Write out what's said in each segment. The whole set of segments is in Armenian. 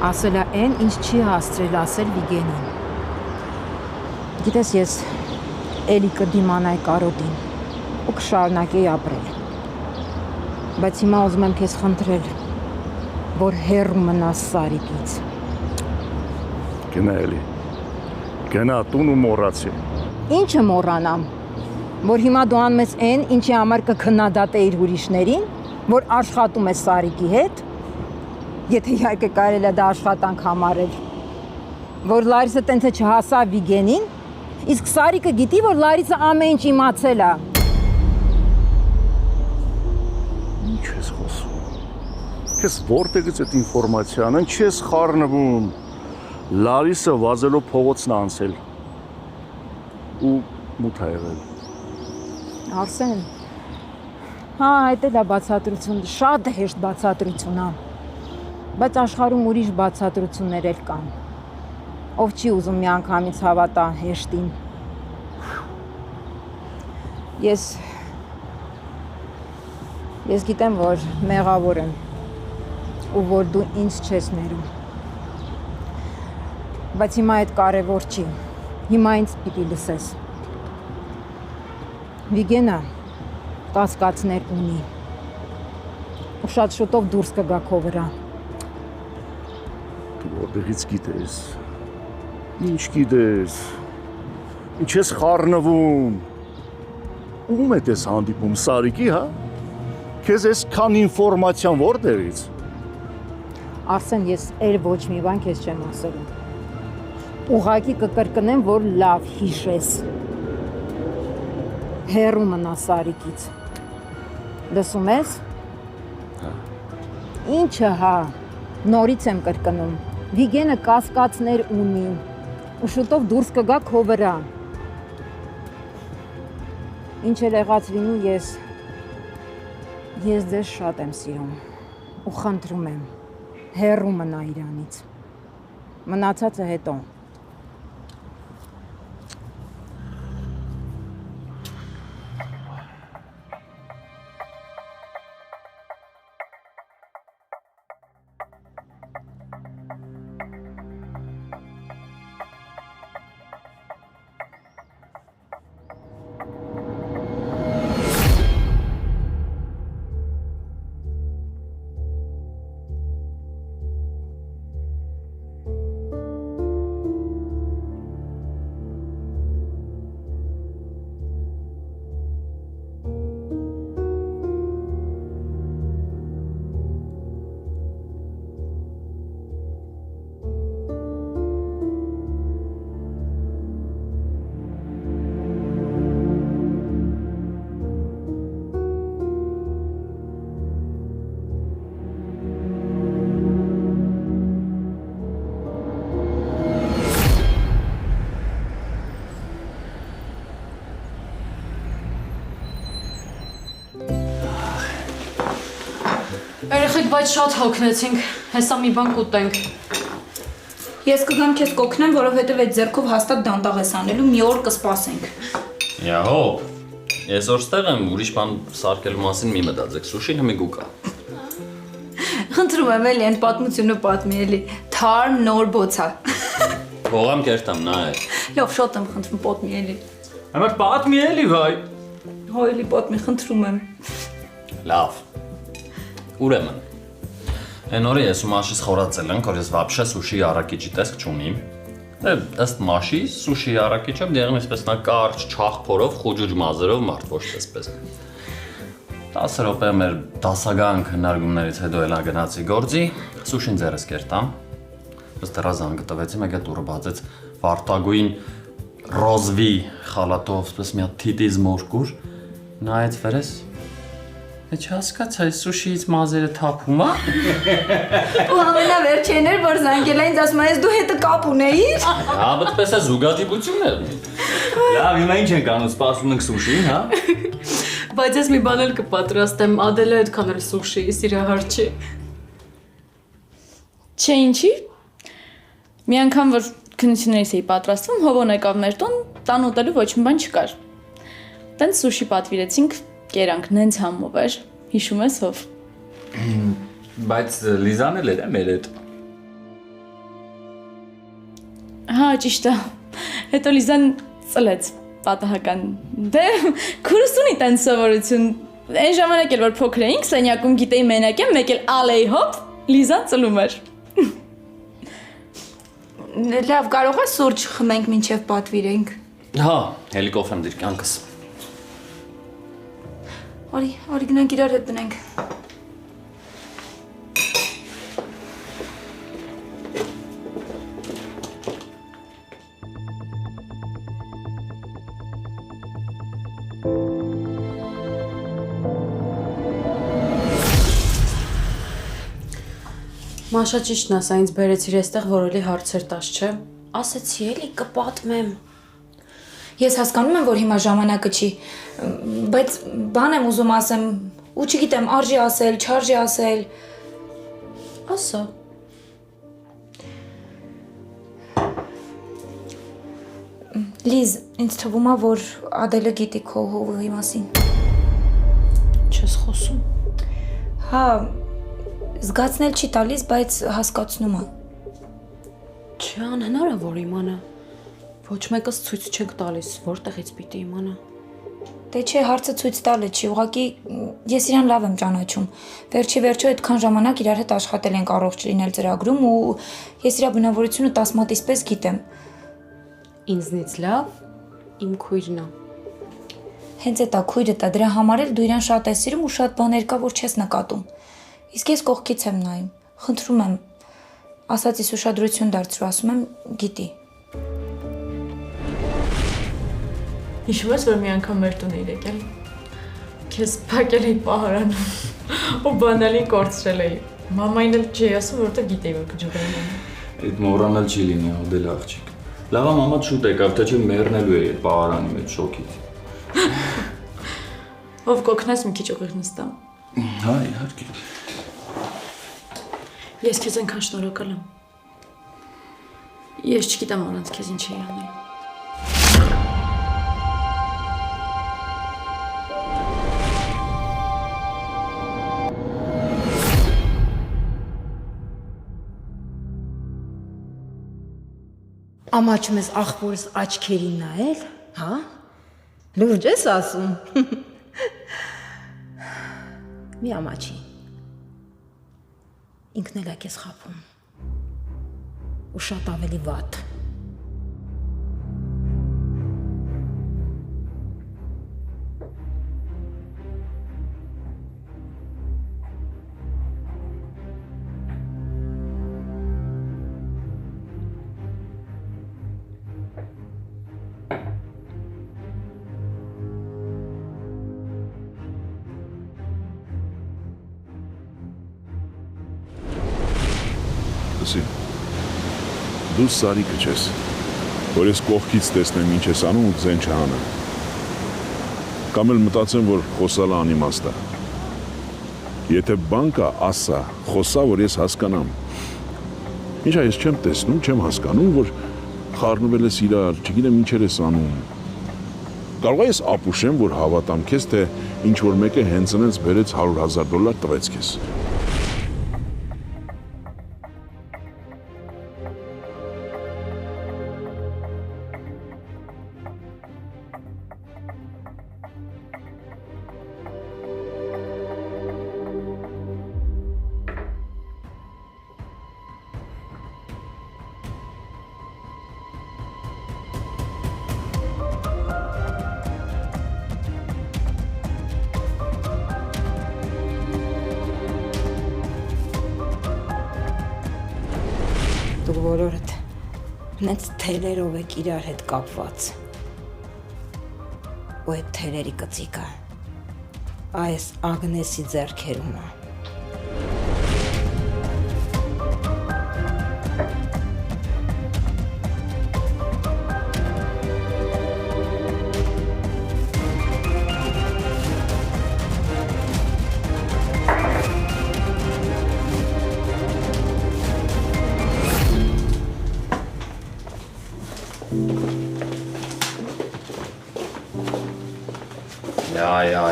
Ասելա այն, ինչ չի հասցրել ասել Վիգենին։ Գիտես, ես էլի կդիմանայի կարոտին ու կշարունակեի ապրել։ Բայց հիմա ուզում եմ քեզ խնդրել, որ հեռու մնաս Սարիկից։ Գնա էլի, գնա տուն ու մոռացի։ Ինչը մոռանամ, որ հիմա դու անում ես այն, ինչի համար կքննադատեիր ուրիշներին, որ աշխատում ես Սարիկի հետ, եթե իհարկե կարելի է դա աշխատանք համարել, որ Լարիսը տենց է չհասա Վիգենին, իսկ Սարիկը գիտի, որ Լարիսը ամեն ինչ իմացել է։ Ինչ ես խոսում։ Քեզ որտեղից այդ ինֆորմացիան, ինչ ես խառնվում։ Լարիսը վազելով փողոցն է անցել ու մութ է եղել։ Արսեն, հա, այդ էլ է բացատրություն, շատ հեշտ բացատրություն է, բայց աշխարհում ուրիշ բացատրություններ էլ կան, ով չի ուզում մի անգամից հավատա հեշտին։ Ես գիտեմ, որ մեղավոր եմ ու որ դու ինձ չես ներում, բայց հիմա այդ կարևոր չի, հիմա ինձ պիտի լսես։ Վիգենը կասկածներ ունի ու շատ շուտով դուրս կգա քո վրա։ Դու որտեղից գիտես, ինչ գիտես, ինչ ես խառնվում, ում է ես հանդիպում Սարիկի, հա, քեզ այսքան ինֆորմացիան որտեղից։ Արսեն, ես էլ ոչ մի բան քեզ չեմ ասելու, ուղղակի կկրկնեմ, որ լավ հիշես, հեռու մնա Սարիկից, լսում ես։ Ինչը հա, նորից եմ կրկնում, Վիգենը կասկածներ ունի ու շուտով դուրս կգա քո վրա։ Ինչ էլ եղած լինի, ես ձեզ շատ եմ սիրում ու խնդրում եմ, հեռու մնա իրանից, մնացածը հետո։ Երեխեք, բայց շատ հոգնեցինք, հեսա մի բան կուտենք։ Ես կգամ քեզ կօգնեմ, որովհետև այդ ձեռքով հաստատ դանդաղ ես անելու, մի օր կսպասենք։ Յահո, ես օրստեղ եմ, ուրիշ բան սարքելու մասին մի մտածեք, սուշին հմիգու կա։ Խնդրում եմ էլի այն պատմությունը պատմի էլի, թարմ նոր բոցա։ Փողամ կերտամ, նա է։ Լավ, շատ եմ խնդրում պատմի էլի։ Համար պատմի էլի, վայ։ Հո էլի պատմի, խնդրում եմ։ Լավ։ Ուրեմն, այն օրը ես ու Մաշիս խորացել ենք, որ ես վաբշե սուշի առակիջի տեսք չունիմ։ Ըստ Մաշիս, սուշի առակիջը դեղն էսպես նա կարճ, չաղ փորով, խուջուջ մազերով մարդ ոչ տեսպես։ 10 րոպե մեր դասական քննարկումներից հետո էլ գնացի գործի, սուշին ձեռս կերտամ։ Ըստ դրազան գտվեցի, մեկ է տուրը բացեց վարտագույն ռոզվի խալատով, այսպես մի հատ թիտիզ մորկուր, նայեց վերես։ Չհասկացա, այս սուշիից մազերը թափում է։ Ու ամենավերջին էր, որ զանգել այնց ասում ես դու հետը կապ ունեիր։ Հա, բտպես է զուգադիպություն է։ Լավ, հիմա ինչ ենք անում, սպասում ենք սուշին, հա։ Բայց ես մի բան էլ կպատրաստեմ, Ադելը այդքան էլ սուշի, սիրահար չի։ Չէ, ինչի։ Մի անգամ որ քննություններից էի պատրաստվում, Հովոն եկավ մեր տուն, տան ուտելու ոչ մի բան չկար։ Տենց սուշի պատվիրեցինք, կերանք նենց համով էր, հիշում ես ով։ Բայց Լիզան էլ էր մեր հետ։ Հա, ճիշտ է։ Հետո Լիզան ծլեց պատահական։ Դե քուրս ունի տենց սովորություն։ Այն ժամանակ էլ որ փոքր էինք, սենյակում գիտեի մենակ եմ, մեկ էլ ալեի հոպ, Լիզան ծլում էր։ Լավ, կարող է սուրճ խմենք մինչև պատվիրենք։ Հա, հելի կոֆեմ դիր կյանքս։ Արի գնանք իրար հետ դնենք։ Մաշա ճիշտն ասա, ինձ բերեցիր այստեղ, որ էլի հարցեր տաս, չէ։ Ասեցի էլի կպատմեմ։ Ես հասկանում եմ, որ հիմա ժամանակը չի, բայց բան եմ ուզում ասեմ, ու չգիտեմ, արժի ասել, չարժի ասել։ Ասա։ Լիզ, ինձ թվում է, որ Ադելը գիտի քո հողի մասին։ Չես խոսում։ Հա, զգացնել չի տալիս, բայց հասկացնում է։ Չի անհնար է, որ իմանա։ Ոչ մեկս ցույց չեք տալիս, որտեղից պիտի իմանա։ Դե չէ, հարցը ցույց տալը չի, ուղղակի ես իրան լավ եմ ճանաչում։ Վերջի վերջո այդքան ժամանակ իրար հետ աշխատել ենք առողջ լինել ծրագրում ու ես իր բնավորությունը 10 մատից պես գիտեմ։ Ինձնից լավ, իմ քույրն է։ Հենց էտա քույրդ է, դրա համար էլ դու իրան շատ ես սիրում ու շատ բաներ կա, որ չես նկատում։ Իսկ ես կողքից եմ նայում, խնդրում եմ, ասածիս ուշադրություն դարձրու, ասում եմ, գիտի։ Հիշում ես, որ մի անգամ մեր տուն էիր եկել։ Քեզ փակել էի պահարանում ու բանալին կորցրել էի։ Մամային էլ չի ասում, որտեղ գիտեի, որ կջուղային եմ։ Այդ մոռանալ չի լինի, Ադել աղջիկ։ Լավ, մամա շուտ եկավ, թե չէ մեռնելու էի այդ պահարանի մեջ շոկից։ Ով կօգնես մի քիչ ուղիղ նստամ։ Հա, իհարկե։ Ես քեզ այնքան շնորհակալ եմ։ Ես չգիտեմ առանց քեզ ինչ էի անել։ Ամաչում ես աղբորս աչքերին նայել, հա? Լուրջ ես ասում։ Մի ամաչի։ Ինքն էլ է քեզ խաբում։ Ու շատ ավելի վատ։ Դու Սարիկը չես, որ ես կողքից տեսնեմ ինչ ես անում ու ձեն չանեմ։ Կամ էլ մտածեմ, որ խոսալը անիմաստ է։ Եթե բան կա, ասա, խոսա, որ ես հասկանամ։ Ինչա ես չեմ տեսնում, չեմ հասկանում, որ խառնվել ես իրար, չգիտեմ ինչեր ես անում։ Կարող է ես ապուշեմ, որ հավատամ քեզ, թե ինչ որ մեկը հենց այնց բերեց $100,000 տվեց քեզ։ Դուք բոլորդ նենց թելերով եք իրար հետ կապված։ Ու այդ թելերի կծիկը այս Ագնեսի ձեռքերում է։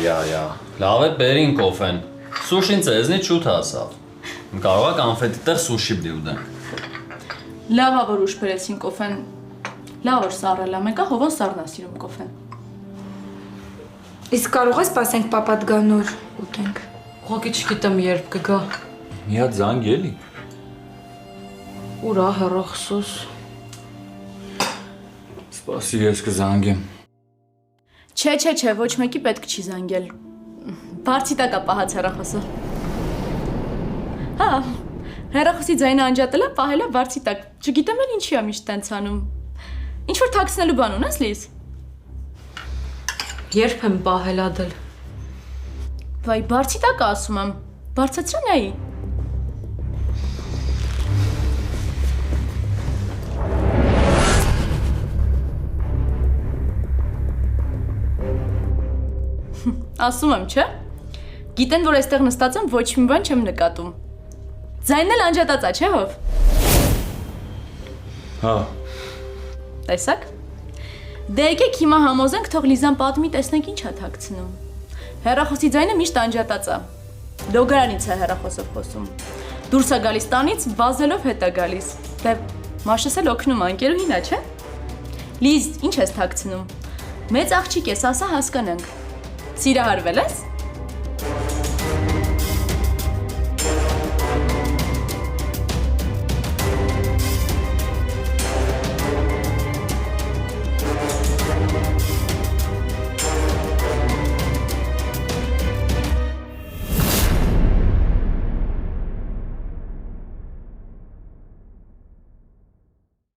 Յա, լավ է բերին կոֆեն, սուշին ծեզնի չութ հասավ, կարող է կանֆետի տեղ սուշի բդի ուդեն։ Լավ ա որ ուշ բերեցին կոֆեն։ Լավ որ սառել ա, մեկը Հովան սառն ա սիրում կոֆեն։ Իսկ կարող ես սպասենք պապատ գա նոր ուտենք։ Ուղղակի չգիտեմ երբ կգա։ Մի հատ զանգ էլի։ Ուր ա հեռախոսս։ Սպասի ես կզանգեմ։ Չէ, ոչ մեկի պետք չի զանգել։ Բարձի տակ ա պահած հեռախոսը։ Հա, հեռախոսի ձայնը անջատելա, պահելա բարձի տակ։ Չգիտեմ էլ ինչի ա միշտ տենց անում։ Ինչ որ թաքցնելու բան ունես, Լիզ։ Երբ եմ պահել ադել։ Վայ, բարձի տակ ա ասում եմ։ Բարձացրա նայի։ Ասում եմ, չէ՞։ Գիտեն, որ այստեղ նստած եմ, ոչ մի բան չեմ նկատում։ Ձայնն էլ անջատած ա, չէ՞ հով։ Հա։ Տեսակ։ Դե եկեք հիմա համոզենք, թող Լիզան պատմի, տեսնենք ինչ ա թաքցնում։ Հեռախոսի ձայնը միշտ անջատած ա։ Դոգարանից է հեռախոսով խոսում։ Դուրս ա գալիս տանից, վազելով հետ ա գալիս։ Դե մաշս էլ օգնում ա, ընկերուհին ա, չէ՞։ Լիզ, ինչ ես թաքցնում։ Մեծ աղջիկ ես, ասա հասկանանք։ Սիրահարվել ես։